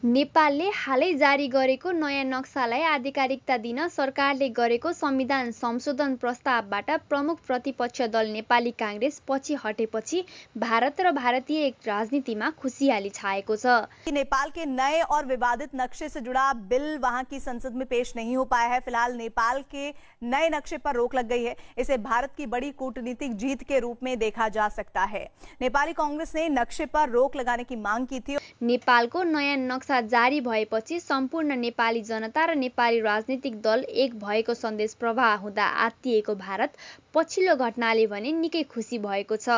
नेपालले हालै जारी गरेको नयाँ नक्सालाई आधिकारिकता दिन सरकारले गरेको संविधान संशोधन प्रस्तावबाट प्रमुख प्रतिपक्ष दल नेपाली कांग्रेस पछि हटेपछि भारत र भारतीय राजनीतिमा खुशियाली छाएको छ। नेपाल के नए और विवादित नक्शे से जुड़ा बिल वहां की संसद में पेश नहीं हो पाया है। फिलहाल नेपाल के नए नक्शे पर रोक लग गई है। इसे भारत की बड़ी कूटनीतिक जीत के रूप में देखा जा सकता है। नेपाली कांग्रेस ने नक्शे पर रोक लगाने की मांग की थी। नेपालको नयाँ नक्सा जारी भएपछि सम्पूर्ण नेपाली जनता र नेपाली राजनीतिक दल एक भएको सन्देश प्रवाह हुँदा आत्तिएको भारत पछिल्लो घटनाले भने निकै खुसी भएको छ।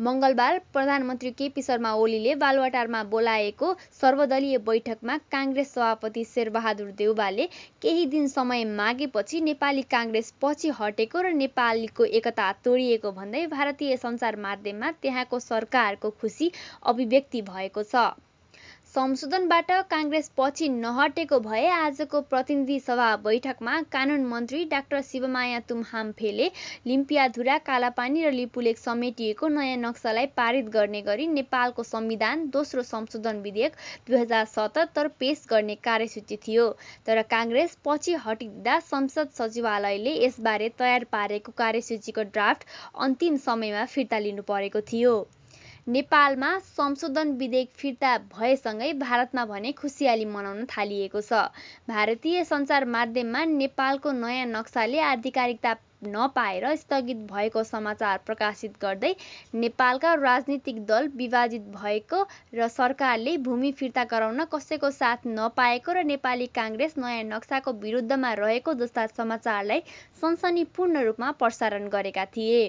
मंगलबार प्रधानमन्त्री केपी शर्मा ओलीले बालुवाटारमा बोलाएको सर्वदलीय बैठकमा कांग्रेस सभापति शेरबहादुर देउवाले केही दिन समय मागेपछि नेपाली कांग्रेस पछि हटेको र नेपालीको एकता तोडिएको भन्दै भारतीय सञ्चार माध्यममा त्यहाँको सरकारको खुशी अभिव्यक्ति भएको छ। संशोधनबाट कांग्रेस पछि नहटेको भए आजको प्रतिनिधि सभा बैठकमा कानून मन्त्री डाक्टर शिवमाया तुम्हाम्फेले लिम्पियाधुरा, कालापानी र लिपुलेक समेटिएको नयाँ नक्सालाई पारित गर्ने गरी नेपालको संविधान दोस्रो संशोधन विधेयक 2077 पेश गर्ने कार्यसूची थियो। तर कांग्रेस पछि हटिदिँदा संसद सचिवालयले यसबारे तयार पारेको कार्यसूचीको ड्राफ्ट अन्तिम समयमा फिर्ता लिनु परेको थियो। नेपालमा संशोधन विधेयक फिर्ता भएसँगै भारतमा भने खुशियाली मनाउन थालिएको छ। भारतीय सञ्चार माध्यममा नेपालको नयाँ नक्साले आधिकारिकता नपाएर स्थगित भएको समाचार प्रकाशित गर्दै नेपालका राजनीतिक दल विभाजित भएको र सरकारले भूमि फिर्ता गराउन कसैको साथ नपाएको र नेपाली कांग्रेस नयाँ नक्साको विरुद्धमा रहेको जस्ता समाचारलाई सनसनीपूर्ण रूपमा प्रसारण गरेका थिए।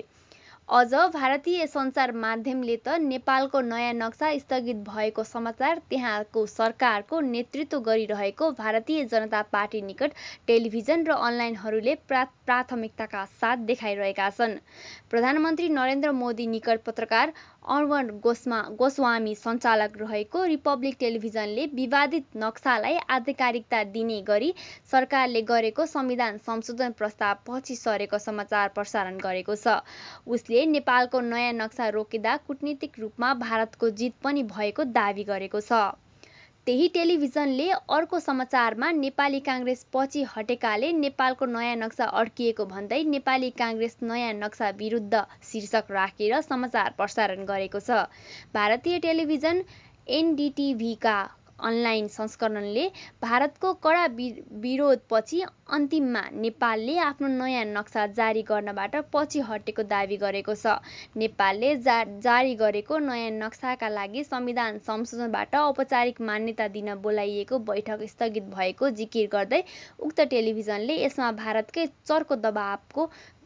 अझ भारतीय सञ्चार माध्यमले त नेपालको नयाँ नक्सा स्थगित भएको समाचार त्यहाँको सरकारको नेतृत्व गरिरहेको भारतीय जनता पार्टी निकट टेलिभिजन र अनलाइनहरूले प्राथमिकताका साथ देखाइरहेका छन्। प्रधानमन्त्री नरेन्द्र मोदी निकट पत्रकार अर्णव गोस्वामी सञ्चालक रहेको रिपब्लिक टेलिभिजनले विवादित नक्सालाई आधिकारिकता दिने गरी सरकारले गरेको संविधान संशोधन प्रस्ताव पछि सरेको समाचार प्रसारण गरेको छ। उसले नेपालको नयाँ नक्सा रोकिँदा कूटनीतिक रूपमा भारतको जित पनि भएको दावी गरेको छ। त्यही टेलिभिजनले अर्को समाचारमा नेपाली कांग्रेस पछि हटेकाले नेपालको नयाँ नक्सा अड्किएको भन्दै नेपाली कांग्रेस नयाँ नक्सा विरुद्ध शीर्षक राखेर समाचार प्रसारण गरेको छ। भारतीय टेलिभिजन एनडीटीभीका अनलाइन संस्करणले भारतको कडा विरोधपछि अन्तिममा नेपालले आफ्नो नयाँ नक्सा जारी गर्नबाट पछि हटेको दावी गरेको छ। नेपालले जारी गरेको नयाँ नक्साका लागि संविधान संशोधनबाट औपचारिक मान्यता दिन बोलाइएको बैठक स्थगित भएको जिकिर गर्दै उक्त टेलिभिजनले यसमा भारतकै चर्को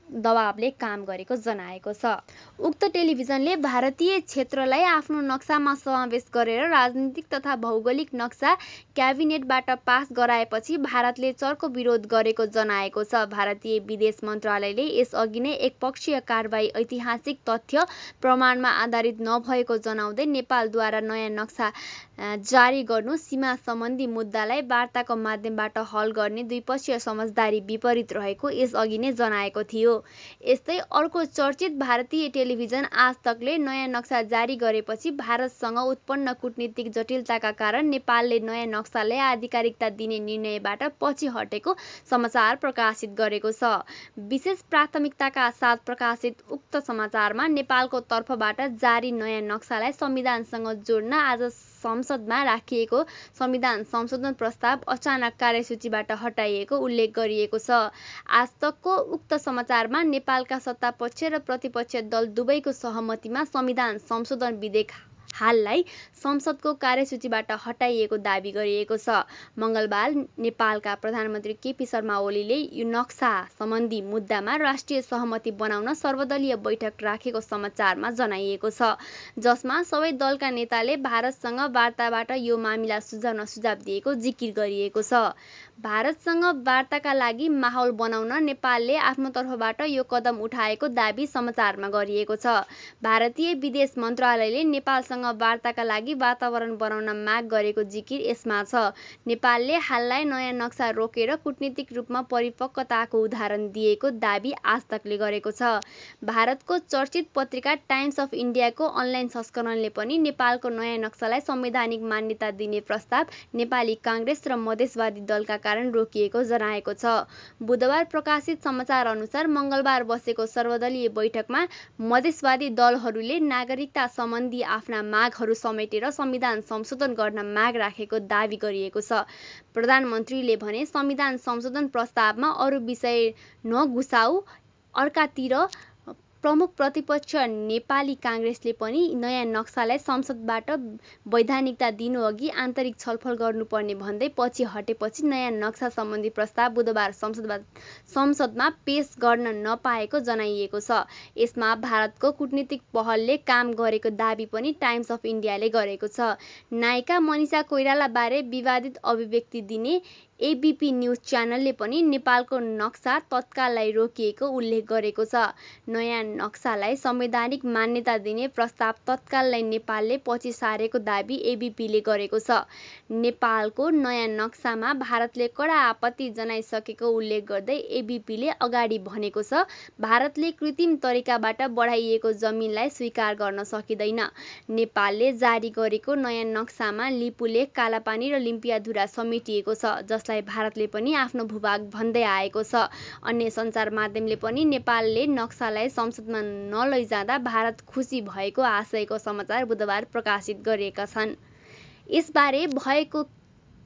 दबावले काम गरेको जनाएको छ। उक्त टेलिभिजनले भारतीय क्षेत्रलाई आफ्नो नक्सामा समावेश गरेर राजनीतिक तथा भौगोलिक नक्सा क्याबिनेटबाट पास गराएपछि भारतले चर्को विरोध गरेको जनाएको छ। भारतीय विदेश मन्त्रालयले यसअघि नै एकपक्षीय कारबाही ऐतिहासिक तथ्य प्रमाणमा आधारित नभएको जनाउँदै नेपालद्वारा नयाँ नक्सा जारी गर्नु सीमा सम्बन्धी मुद्दालाई वार्ताको माध्यमबाट हल गर्ने द्विपक्षीय समझदारी विपरीत रहेको यसअघि नै जनाएको थियो। यस्तै अर्को चर्चित भारतीय टेलिभिजन आज तकले नयाँ नक्सा जारी गरेपछि भारतसँग उत्पन्न कूटनीतिक जटिलताका कारण नेपालले नयाँ नक्सालाई आधिकारिकता दिने निर्णयबाट पछि हटेको समाचार प्रकाशित गरेको छ। विशेष प्राथमिकताका साथ प्रकाशित उक्त समाचारमा नेपालको तर्फबाट जारी नयाँ नक्सालाई संविधानसँग जोड्न आज संसदमा राखिएको संविधान संशोधन प्रस्ताव अचानक कार्यसूचीबाट हटाइएको उल्लेख गरिएको छ। आजतकको उक्त समाचारमा नेपालका सत्तापक्ष र प्रतिपक्ष दल दुवैको सहमतिमा संविधान संशोधन विधेयक हाललाई संसदको कार्यसूचीबाट हटाइएको दावी गरिएको छ। मंगलबार नेपालका प्रधानमन्त्री केपी शर्मा ओलीले यो नक्सा सम्बन्धी मुद्दामा राष्ट्रिय सहमति बनाउन सर्वदलीय बैठक राखेको समाचारमा जनाइएको छ, जसमा सबै दलका नेताले भारतसँग वार्ताबाट यो मामिला सुल्झाउन सुझाव दिएको जिकिर गरिएको छ। भारतसँग वार्ताका लागि माहौल बनाउन नेपालले आफ्नो तर्फबाट यो कदम उठाएको दावी समाचारमा गरिएको छ। भारतीय विदेश मन्त्रालयले नेपालसँग वार्ताका लागि वातावरण बनाउन माग गरेको जिकिर यसमा छ। नेपालले हाललाई नयाँ नक्सा रोकेर कूटनीतिक रूपमा परिपक्वताको उदाहरण दिएको दाबी आजतकले गरेको छ। भारतको चर्चित पत्रिका टाइम्स अफ इन्डियाको अनलाइन संस्करणले पनि नेपालको नयाँ नक्सालाई संवैधानिक मान्यता दिने प्रस्ताव नेपाली काङ्ग्रेस र मधेसवादी दलका कारण रोकिएको जनाएको छ। बुधबार प्रकाशित समाचार अनुसार मङ्गलबार बसेको सर्वदलीय बैठकमा मधेसवादी दलहरूले नागरिकता सम्बन्धी आफ्ना मागहरू समेटेर संविधान संशोधन गर्न माग राखेको दाबी गरिएको छ। प्रधानमन्त्रीले भने संविधान संशोधन प्रस्तावमा अरू विषय नघुसाऊ। अर्कातिर प्रमुख प्रतिपक्ष नेपाली काङ्ग्रेसले पनि नयाँ नक्सालाई संसदबाट वैधानिकता दिनुअघि आन्तरिक छलफल गर्नुपर्ने भन्दै पछि हटेपछि नयाँ नक्सा सम्बन्धी प्रस्ताव बुधबार संसदमा पेश गर्न नपाएको जनाइएको छ। यसमा भारतको कूटनीतिक पहलले काम गरेको दाबी पनि टाइम्स अफ इन्डियाले गरेको छ। नायिका मनिषा कोइरालाबारे विवादित अभिव्यक्ति दिने एबीपी न्युज च्यानलले पनि नेपालको नक्सा तत्काललाई रोकिएको उल्लेख गरेको छ। नयाँ नक्सालाई संवैधानिक मान्यता दिने प्रस्ताव तत्काललाई नेपालले पछि सारेको दाबी एबीपीले गरेको छ। नेपालको नयाँ नक्सामा भारतले कडा आपत्ति जनाइसकेको उल्लेख गर्दै एबीपीले अगाडि भनेको छ, भारतले कृत्रिम तरिकाबाट बढाइएको जमिनलाई स्वीकार गर्न सकिँदैन। नेपालले जारी गरेको नयाँ नक्सामा लिपुलेख, कालापानी र लिम्पियाधुरा समेटिएको छ, जसलाई भारतले पनि आफ्नो भूभाग भन्दै आएको छ। अन्य सञ्चार माध्यमले पनि नेपालले नक्सालाई संसदमा नलैजाँदा भारत खुसी भएको आशयको समाचार बुधबार प्रकाशित गरेका छन्। यसबारे भएको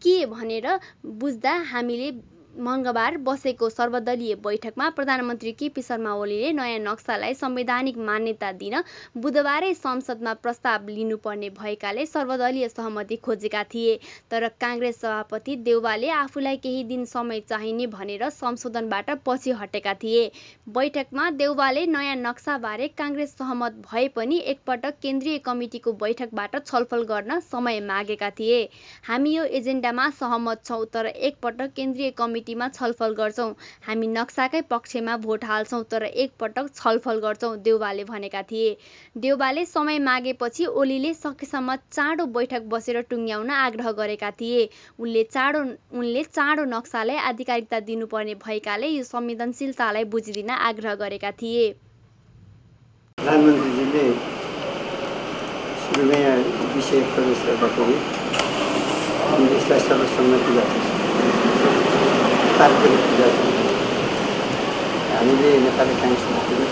के भनेर बुझ्दा हामीले मङ्गलबार बसेको सर्वदलीय बैठकमा प्रधानमन्त्री केपी शर्मा ओलीले नयाँ नक्सालाई संवैधानिक मान्यता दिन बुधबारै संसदमा प्रस्ताव लिनुपर्ने भएकाले सर्वदलीय सहमति खोजेका थिए। तर काङ्ग्रेस सभापति देउवाले आफूलाई केही दिन समय चाहिने भनेर संशोधनबाट पछि हटेका थिए। बैठकमा देउवाले नयाँ नक्साबारे काङ्ग्रेस सहमत भए पनि एकपटक केन्द्रीय कमिटिको बैठकबाट छलफल गर्न समय मागेका थिए। हामी यो एजेन्डामा सहमत छौँ, तर एकपटक केन्द्रीय कमिटीमा छलफल गर्छौँ। हामी नक्साकै पक्षमा भोट हाल्छौँ, तर एकपटक छलफल गर्छौँ, देउवाले भनेका थिए। देउवाले समय मागेपछि ओलीले सकेसम्म चाँडो बैठक बसेर टुङ्ग्याउन आग्रह गरेका थिए। उनले चाँडो नक्सालाई आधिकारिकता दिनुपर्ने भएकाले यो संवेदनशीलतालाई बुझिदिन आग्रह गरेका थिए। प्रधानमन्त्रीजीले सुरुमै विषय प्रवेश गर्दाखेरि यसलाई सर्वसम्मति तात्पर्य पूजा छ। हामीले नेपाली काङ्ग्रेस पार्टीले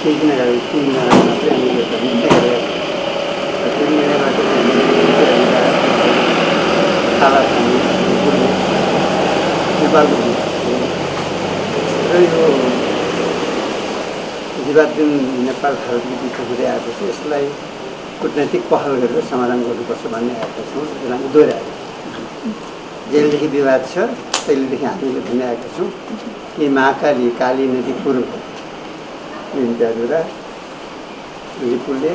केही दिन अगाडि 3 दिन अगाडि मात्रै हामीले निर्णय गरेका छौँ। त्यो निर्णयबाट कालापानी नेपालको र यो विवाद जुन नेपाल भारतको बिचमा हुँदै आएको छ, यसलाई कूटनैतिक पहल गरेर समाधान गर्नुपर्छ भन्ने आएका छौँ। यसलाई हामी दोहोऱ्याएका छौँ। जेलदेखि विवाद छ तैलेदेखि हामीले भन्ने आएका छौँ कि महाकाली, काली नदी पूर्व लिम्पियाधुरा, लिपुले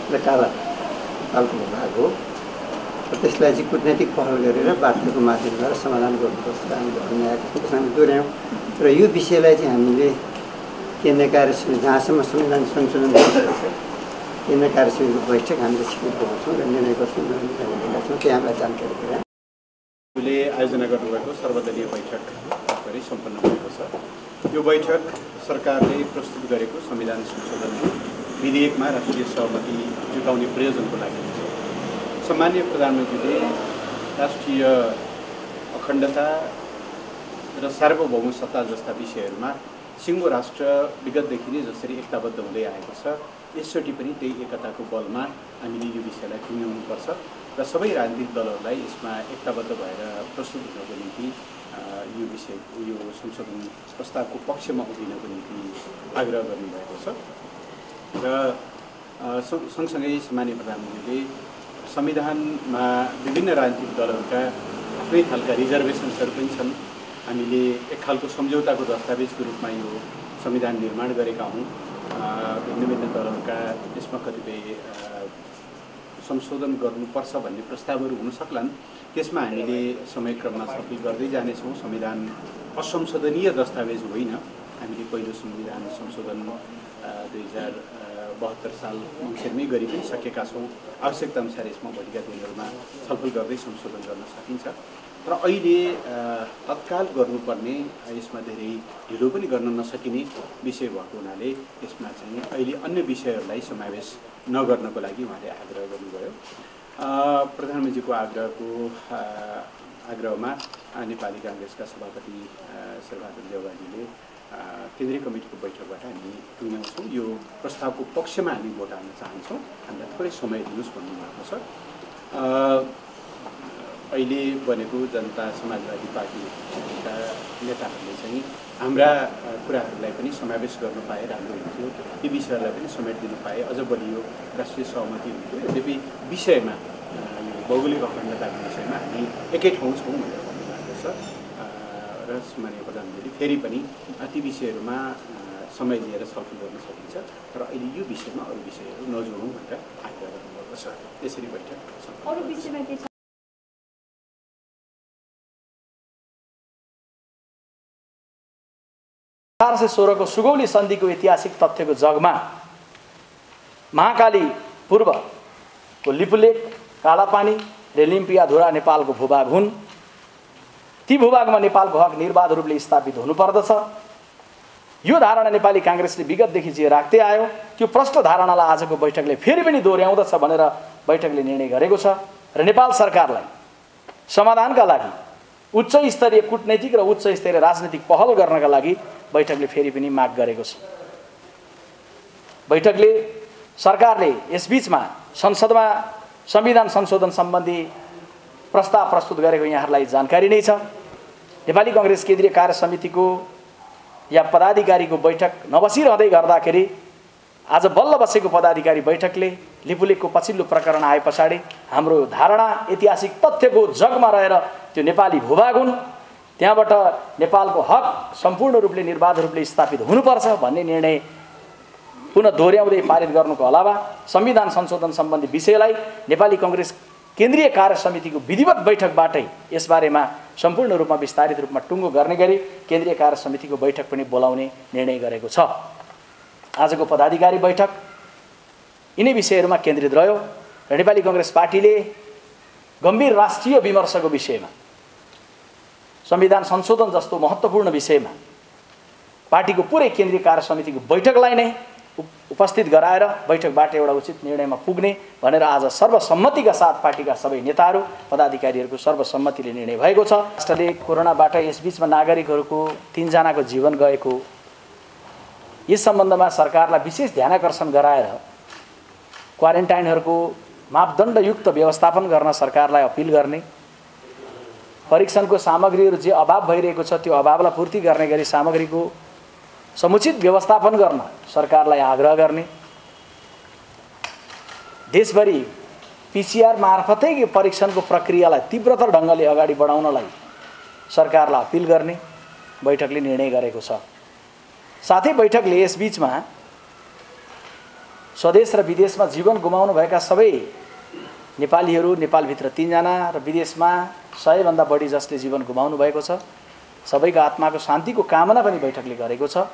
र नेपालको भाग हो। त्यसलाई चाहिँ कूटनैतिक पहल गरेर बाटोको माध्यमबाट समाधान गर्नुपर्छ हामीले भन्ने आएका छौँ। त्यसमा हामी दोहोऱ्यायौँ र यो विषयलाई चाहिँ हामीले केन्द्रीय कार्य समिति जहाँसम्म संविधान संशोधन भइसकेको छ, केन्द्रीय कार्य समितिको बैठक हामीले छिटो बोलाउँछौँ र निर्णय गर्छौँ भनेका छौँ। त्यही हामीलाई जानकारी गरायौँ। आयोजना गर्नुभएको सर्वदलीय बैठक गरी सम्पन्न भएको छ। यो बैठक सरकारले प्रस्तुत गरेको संविधान संशोधन विधेयकमा राष्ट्रिय सहमति जुटाउने प्रयोजनको लागि छ। सम्माननीय प्रधानमन्त्रीले राष्ट्रिय अखण्डता र सार्वभौम सत्ता जस्ता विषयहरूमा सिङ्गो राष्ट्र विगतदेखि नै जसरी एकताबद्ध हुँदै आएको छ, यसचोटि पनि त्यही एकताको बलमा हामीले यो विषयलाई टुङ्ग्याउनुपर्छ र सबै राजनीतिक दलहरूलाई यसमा एकताबद्ध भएर प्रस्तुत हुनको निम्ति यो संशोधन प्रस्तावको पक्षमा उभिनको निम्ति आग्रह गर्नुभएको छ। र सँगसँगै सम्माननीय प्रधानमन्त्रीले संविधानमा विभिन्न राजनीतिक दलहरूका आफ्नै खालका रिजर्भेसन्सहरू पनि छन्। हामीले एक खालको सम्झौताको दस्तावेजको रूपमा यो संविधान निर्माण गरेका हौँ। भिन्न भिन्न दलहरूका यसमा कतिपय संशोधन गर्नुपर्छ भन्ने प्रस्तावहरू हुन सक्लान्। त्यसमा हामीले समयक्रममा छलफल गर्दै जानेछौँ। संविधान असंशोधनीय दस्तावेज होइन। हामीले पहिलो संविधान संशोधन 72 साल मङ्सिरमै गरी पनि सकेका छौँ। आवश्यकता अनुसार यसमा भोलिका दिनहरूमा छलफल गर्दै संशोधन गर्न सकिन्छ। तर अहिले तत्काल गर्नुपर्ने, यसमा धेरै ढिलो पनि गर्न नसकिने विषय भएको हुनाले यसमा चाहिँ अहिले अन्य विषयहरूलाई समावेश नगर्नको लागि उहाँले आग्रह गर्नुभयो। प्रधानमन्त्रीको आग्रहमा नेपाली काङ्ग्रेसका सभापति शेरबहादुर देउवाजीले केन्द्रीय कमिटीको बैठकबाट हामी टुङ्ग्याउँछौँ। यो प्रस्तावको पक्षमा हामी भोट हाल्न चाहन्छौँ, हामीलाई थोरै समय दिनुहोस् भन्नुभएको छ। अहिले बनेको जनता समाजवादी पार्टीका नेताहरूले चाहिँ हाम्रा कुराहरूलाई पनि समावेश गर्नु पाए राम्रो हुन्थ्यो, ती विषयहरूलाई पनि समेटिदिनु पाए अझ बलियो राष्ट्रिय सहमति हुन्थ्यो। यद्यपि विषयमा भौगोलिक अखण्डताको विषयमा हामी एकै ठाउँ छौँ भनेर भन्नुभएको छ र माननीय प्रधानमन्त्रीले फेरि पनि ती विषयहरूमा समय लिएर छलफल गर्न सकिन्छ, तर अहिले यो विषयमा अरू विषयहरू नजोडौँ भनेर आग्रह गर्नुभएको छ। यसरी बैठक अरू विषयमा के छ? 1816 को सुगौली सन्धिको ऐतिहासिक तथ्यको जगमा महाकाली पूर्वको लिपुलेक, कालापानी, रेलिम्पियाधुरा नेपालको भूभाग हुन्। ती भूभागमा नेपालको हक निर्बाध रूपले स्थापित हुनुपर्दछ। यो धारणा नेपाली काङ्ग्रेसले विगतदेखि जे राख्दै आयो, त्यो प्रष्ट धारणालाई आजको बैठकले फेरि पनि दोहोर्याउँदछ भनेर बैठकले निर्णय गरेको छ र नेपाल सरकारलाई समाधानका लागि उच्च स्तरीय कूटनैतिक र उच्च स्तरीय राजनीतिक पहल गर्नका लागि बैठकले फेरि पनि माग गरेको छ। बैठकले सरकारले यसबीचमा संसदमा संविधान संशोधन सम्बन्धी प्रस्ताव प्रस्तुत गरेको यहाँहरूलाई जानकारी नै छ। नेपाली काङ्ग्रेस केन्द्रीय कार्य समितिको या पदाधिकारीको बैठक नबसिरहँदै गर्दाखेरि आज बल्ल बसेको पदाधिकारी बैठकले लिपुलेकको पछिल्लो प्रकरण आए पछाडि हाम्रो धारणा ऐतिहासिक तथ्यको जगमा रहेर त्यो नेपाली भूभाग हुन्, त्यहाँबाट नेपालको हक सम्पूर्ण रूपले निर्बाध रूपले स्थापित हुनुपर्छ भन्ने निर्णय पुनः दोहोर्याउँदै पारित गर्नुको अलावा संविधान संशोधन सम्बन्धी विषयलाई नेपाली काङ्ग्रेस केन्द्रीय कार्य समितिको विधिवत बैठकबाटै यसबारेमा सम्पूर्ण रूपमा विस्तारित रूपमा टुङ्गो गर्ने गरी केन्द्रीय कार्य समितिको बैठक पनि बोलाउने निर्णय गरेको छ। आजको पदाधिकारी बैठक यिनै विषयहरूमा केन्द्रित रह्यो र नेपाली काङ्ग्रेस पार्टीले गम्भीर राष्ट्रिय विमर्शको विषयमा, संविधान संशोधन जस्तो महत्त्वपूर्ण विषयमा पार्टीको पुरै केन्द्रीय कार्य समितिको बैठकलाई नै उपस्थित गराएर बैठकबाट एउटा उचित निर्णयमा पुग्ने भनेर आज सर्वसम्मतिका साथ पार्टीका सबै नेताहरू पदाधिकारीहरूको सर्वसम्मतिले निर्णय भएको छ। राष्ट्रले कोरोनाबाट यसबीचमा नागरिकहरूको 3 जनाको जीवन गएको यस सम्बन्धमा सरकारलाई विशेष ध्यानाकर्षण गराएर क्वारेन्टाइनहरूको मापदण्डयुक्त व्यवस्थापन गर्न सरकारलाई अपिल गर्ने, परीक्षणको सामग्रीहरू जे अभाव भइरहेको छ त्यो अभावलाई पूर्ति गर्ने गरी सामग्रीको समुचित व्यवस्थापन गर्न सरकारलाई आग्रह गर्ने, देशभरि पीसीआर मार्फतै परीक्षणको प्रक्रियालाई तीव्रतर ढङ्गले अगाडि बढाउनलाई सरकारलाई अपिल गर्ने बैठकले निर्णय गरेको छ। साथै बैठकले यसबीचमा स्वदेश र विदेशमा जीवन गुमाउनु भएका सबै नेपालीहरू, नेपालभित्र 3 जना र विदेशमा 100 भन्दा बढी जसले जीवन गुमाउनु भएको छ, सबैको आत्माको शान्तिको कामना पनि बैठकले गरेको छ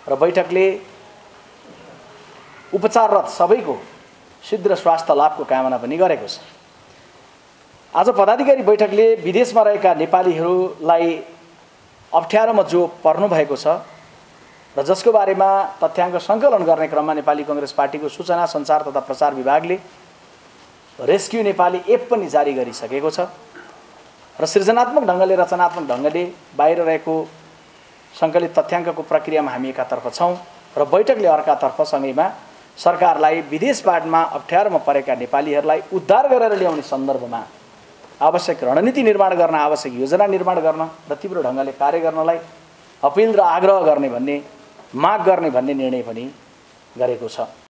र बैठकले उपचाररत सबैको शीघ्र स्वास्थ्य लाभको कामना पनि गरेको छ। आज पदाधिकारी बैठकले विदेशमा रहेका नेपालीहरूलाई अप्ठ्यारोमा जो पर्नु भएको छ र जसको बारेमा तथ्याङ्क सङ्कलन गर्ने क्रममा नेपाली काङ्ग्रेस पार्टीको सूचना सञ्चार तथा प्रचार विभागले रेस्क्यु नेपाली एप पनि जारी गरिसकेको छ र सृजनात्मक ढङ्गले, रचनात्मक ढङ्गले बाहिर रहेको सङ्कलित तथ्याङ्कको प्रक्रियामा हामी एकातर्फ छौँ र बैठकले अर्कातर्फ सँगैमा सरकारलाई विदेशबाटमा अप्ठ्यारोमा परेका नेपालीहरूलाई उद्धार गरेर ल्याउने सन्दर्भमा आवश्यक रणनीति निर्माण गर्न, आवश्यक योजना निर्माण गर्न र तीव्र ढङ्गले कार्य गर्नलाई अपिल र आग्रह गर्ने भन्ने, माग गर्ने भन्ने निर्णय पनि गरेको छ।